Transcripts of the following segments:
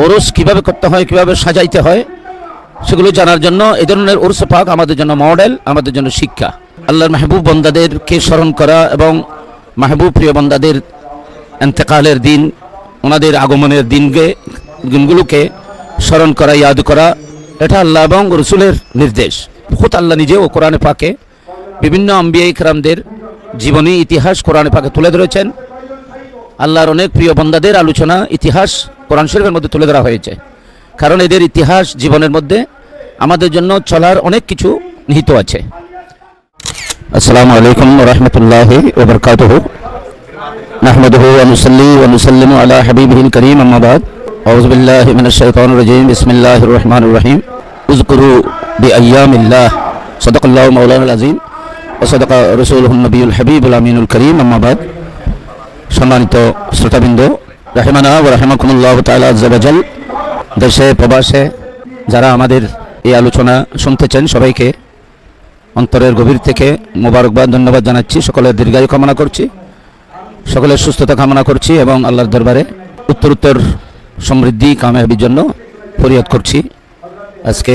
ওরস কিভাবে করতে হয়, কিভাবে সাজাইতে হয়, সেগুলো জানার জন্য এই ধরনের উরস পাক আমাদের জন্য মডেল, আমাদের জন্য শিক্ষা। আল্লাহর মাহবুব বান্দাদেরকে স্মরণ করা এবং মাহবুব প্রিয় বান্দাদের ইন্তেকালের দিন, ওনাদের আগমনের দিনগুলোকে স্মরণ করা, ইয়াদ করা, এটা আল্লাহ এবং রসুলের নির্দেশ। খুদ আল্লাহ নিজেও কোরআনে পাকে বিভিন্ন আম্বিয়া ইকরামদের জীবনী ইতিহাস কোরআনে পাকে তুলে ধরেছেন। আল্লাহর অনেক প্রিয় বান্দাদের আলোচনা, ইতিহাস কোরআন শরীফের মধ্যে তুলে ধরা হয়েছে, কারণ এদের ইতিহাস জীবনের মধ্যে আমাদের জন্য চলার অনেক কিছু নিহিত আছে। আসসালামু আলাইকুম ওয়া রাহমাতুল্লাহি ওয়া বারাকাতুহু। নাহমাদুহু ওয়া নুসাল্লি ওয়া নুসাল্লিমু আলা হাবিবিহিল কারীম, আম্মা বাদ। আউযু বিল্লাহি মিনাশ শাইতানির রাজীম। বিসমিল্লাহির রহমানির রহিম। উযকুরু বিআইয়ামিল্লাহ। সাদাকাল্লাহু মাওলানাল আযীম ওয়া সাদাকা রাসূলুহুন নবিয়ুল হাবিবুল আমিনুল কারীম, আম্মা বাদ। সম্মানিত শ্রোতাবৃন্দ, রাহিমানা ওয়া রাহিমাকুমুল্লাহু তাআলা আযজা ওয়া জাল। দেশে প্রবাসে যারা আমাদের এই আলোচনা শুনতেছেন, সবাইকে অন্তরের গভীর থেকে মোবারকবাদ, ধন্যবাদ জানাচ্ছি। সকলের দীর্ঘায়ু কামনা করছি, সকলের সুস্থতা কামনা করছি এবং আল্লাহর দরবারে উত্তর সমৃদ্ধি কামিয়াবির জন্য ফরিয়াদ করছি। আজকে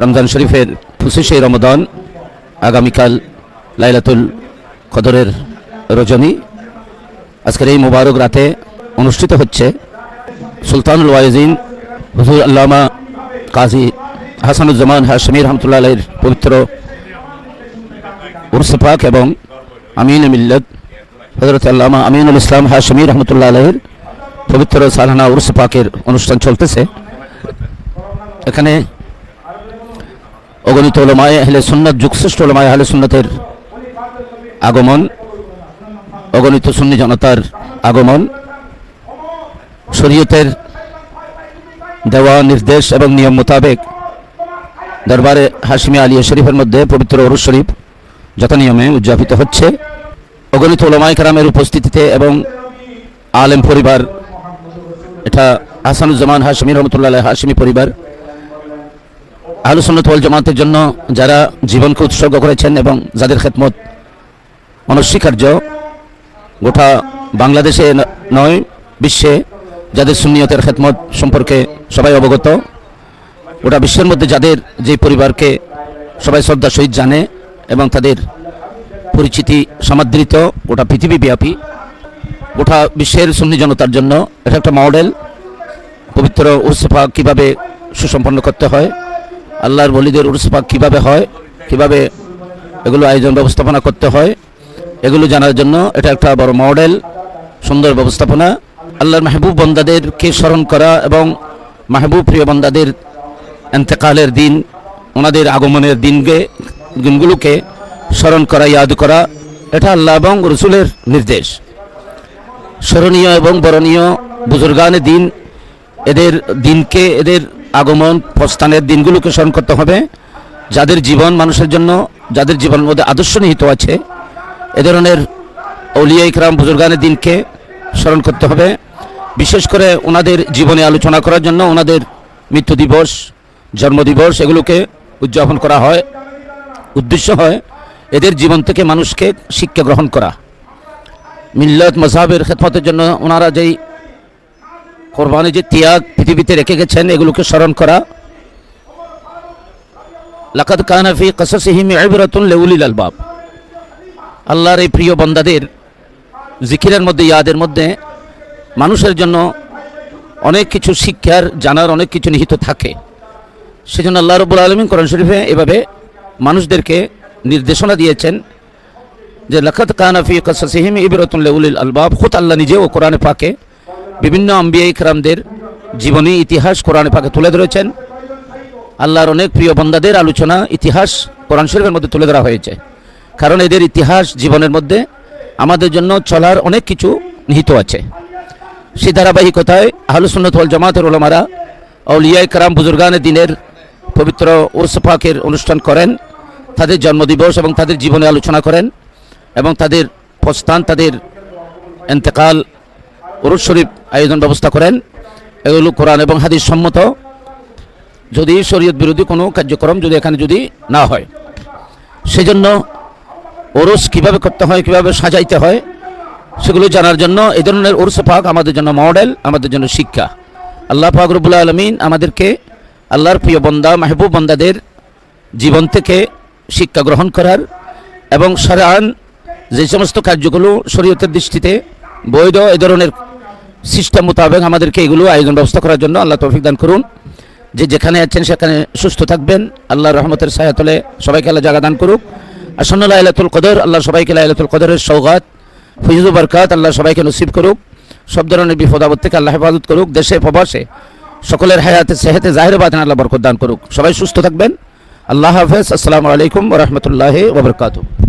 রমজান শরীফের 25শে রমাদান, আগামীকাল লাইলাতুল কদরের রজনী। আজকের এই মোবারক রাতে অনুষ্ঠিত হচ্ছে সুলতানুল ওয়াইজিন হুজুর আল্লামা কাজী হাসানুজ্জামান হাশমি রহমতুল্লাহ আলাইহির পবিত্র উরস পাক এবং আমিন মিল্লাত হযরত আল্লামা আমিনুল ইসলাম হাশমি রহমতুল্লাহ আলাইহির পবিত্র সালানা উরস পাকের অনুষ্ঠান চলতেছে। এখানে অগণিত উলামায়ে আহলে সুন্নাত, যুগশ্রেষ্ঠ উলামায়ে আহলে সুন্নাতের আগমন, অগণিত সুন্নি জনতার আগমন, শরীয়তের দেওয়া নির্দেশ এবং নিয়ম মোতাবেক দরবারে হাশমি আলিয়া শরীফের মধ্যে পবিত্র উরুস শরীফ যথানিয়মে উদযাপিত হচ্ছে। অগণিত উলামায়ে কেরামের উপস্থিতিতে এবং আলেম পরিবার, এটা হাসানুজ্জামান হাশমি রহমতুল্লাহ আলাইহি হাশমি পরিবার, আহলুস সুন্নাত ওয়াল জামাতের জন্য যারা জীবনকে উৎসর্গ করেছেন এবং যাদের খেদমত অনস্বীকার্য, গোটা বাংলাদেশে নয় বিশ্বে যাদের সুন্নিয়তের খেদমত সম্পর্কে সবাই অবগত, গোটা বিশ্বের মধ্যে যাদের যে পরিবারকে সবাই শ্রদ্ধা সহিত জানে এবং তাদের পরিচিতি সমাদৃত গোটা পৃথিবীব্যাপী, গোটা বিশ্বের সুন্নি জনতার জন্য এটা একটা মডেল। পবিত্র উরস পাক কীভাবে সুসম্পন্ন করতে হয়, আল্লাহর ওলিদের উরস পাক কীভাবে হয়, কীভাবে এগুলো আয়োজন ব্যবস্থাপনা করতে হয়, এগুলো জানার জন্য এটা একটা বড় মডেল, সুন্দর ব্যবস্থাপনা। আল্লাহর মাহবুব বান্দাদেরকে স্মরণ করা এবং মাহবুব প্রিয় বান্দাদের ইন্তেকালের দিন, ওনাদের আগমনের দিনগুলোকে স্মরণ করা, ইয়াদ করা, এটা আল্লাহ এবং রসুলের নির্দেশ। স্মরণীয় এবং বরণীয় বুজুর্গানে দিন, এদের দিনকে, এদের আগমন প্রস্থানের দিনগুলোকে স্মরণ করতে হবে। যাদের জীবন মানুষের জন্য, যাদের জীবনের মধ্যে আদর্শ নিহিত আছে, এ ধরনের আউলিয়া ইকরাম বুজুর্গানের দিনকে স্মরণ করতে হবে। বিশেষ করে ওনাদের জীবনে আলোচনা করার জন্য ওনাদের মৃত্যু দিবস, জন্মদিবস এগুলোকে উদযাপন করা হয়। উদ্দেশ্য হয় এদের জীবন থেকে মানুষকে শিক্ষা গ্রহণ করা, মিল্লাত মাযহাবের খেদমতের জন্য ওনারা যেই কোরবানি, যে ত্যাগ পৃথিবীতে রেখে গেছেন, এগুলোকে স্মরণ করা। লাকাদ কানা ফি কাসাসিহিম ইবরাতুন লিউলিল আলবাব। আল্লাহর এই প্রিয় বান্দাদের জিকিরের মধ্যে, ইয়াদের মধ্যে মানুষের জন্য অনেক কিছু শিক্ষার, জানার অনেক কিছু নিহিত থাকে। সেজন্য আল্লাহ রাব্বুল আলামিন কোরআন শরীফে এভাবে মানুষদেরকে নির্দেশনা দিয়েছেন যে লাকাদ কানা ফি কাসাসিহিম ইবরাতুন লিউলিল আলবাব। খুদ আল্লাহ নিজেও কোরআনে পাকে বিভিন্ন আম্বিয়া ইকরামদের জীবনী ইতিহাস কোরআনে পাকে তুলে ধরেছেন। আল্লাহর অনেক প্রিয় বান্দাদের আলোচনা, ইতিহাস কোরআন শরীফের মধ্যে তুলে ধরা হয়েছে, কারণ এদের ইতিহাস জীবনের মধ্যে আমাদের জন্য চলার অনেক কিছু নিহিত আছে। সেই ধারাবাহিকতায় আহলুস সুন্নাত ওয়াল জামাতের উলামারা আউলিয়া ইকরাম বুজুর্গানে দিনের পবিত্র উরস পাকের অনুষ্ঠান করেন, তাদের জন্মদিবস এবং তাদের জীবনে আলোচনা করেন এবং তাদের প্রস্থান, তাদের ইন্তেকাল, উরুস শরীফ আয়োজন ব্যবস্থা করেন। এগুলো কোরআন এবং হাদিস সম্মত, যদি শরীয়ত বিরোধী কোনো কার্যক্রম যদি এখানে যদি না হয়। সেজন্য উরুস কীভাবে করতে হয়, কীভাবে সাজাইতে হয়, সেগুলো জানার জন্য এই ধরনের উরস পাক আমাদের জন্য মডেল, আমাদের জন্য শিক্ষা। আল্লাহ পাক রব্বুল আলামিন আমাদেরকে আল্লাহর প্রিয় বান্দা মাহবুব বান্দাদের জীবন থেকে শিক্ষা গ্রহণ করার এবং শারআন যে সমস্ত কার্যগুলো শরীয়তের দৃষ্টিতে বৈধ এই ধরনের সিস্টেম মোতাবেক আমাদেরকে এগুলো আয়োজন ব্যবস্থা করার জন্য আল্লাহ তৌফিক দান করুন। যে যেখানে আছেন সেখানে সুস্থ থাকবেন, আল্লাহর রহমতের ছায়াতলে সবাইকে আল্লাহ জায়গা দান করুক। আসন্ন লাইলাতুল কদর, আল্লাহ সবাইকে লাইলাতুল কদরের সওগাত ফয়জ ও বরকাত আল্লাহ সবাইকে নসিব করুক। সব ধরনের বিপদ আপদ থেকে আল্লাহ হেফাজত করুক। দেশে প্রবাসে সকলের হায়াতে সেহেতে জাহির বাতিন আল্লাহ বরকত দান করুক। সবাই সুস্থ থাকবেন। আল্লাহ হাফেজ। আসসালামু আলাইকুম ওয়া রাহমাতুল্লাহি ওয়া বারাকাতুহু।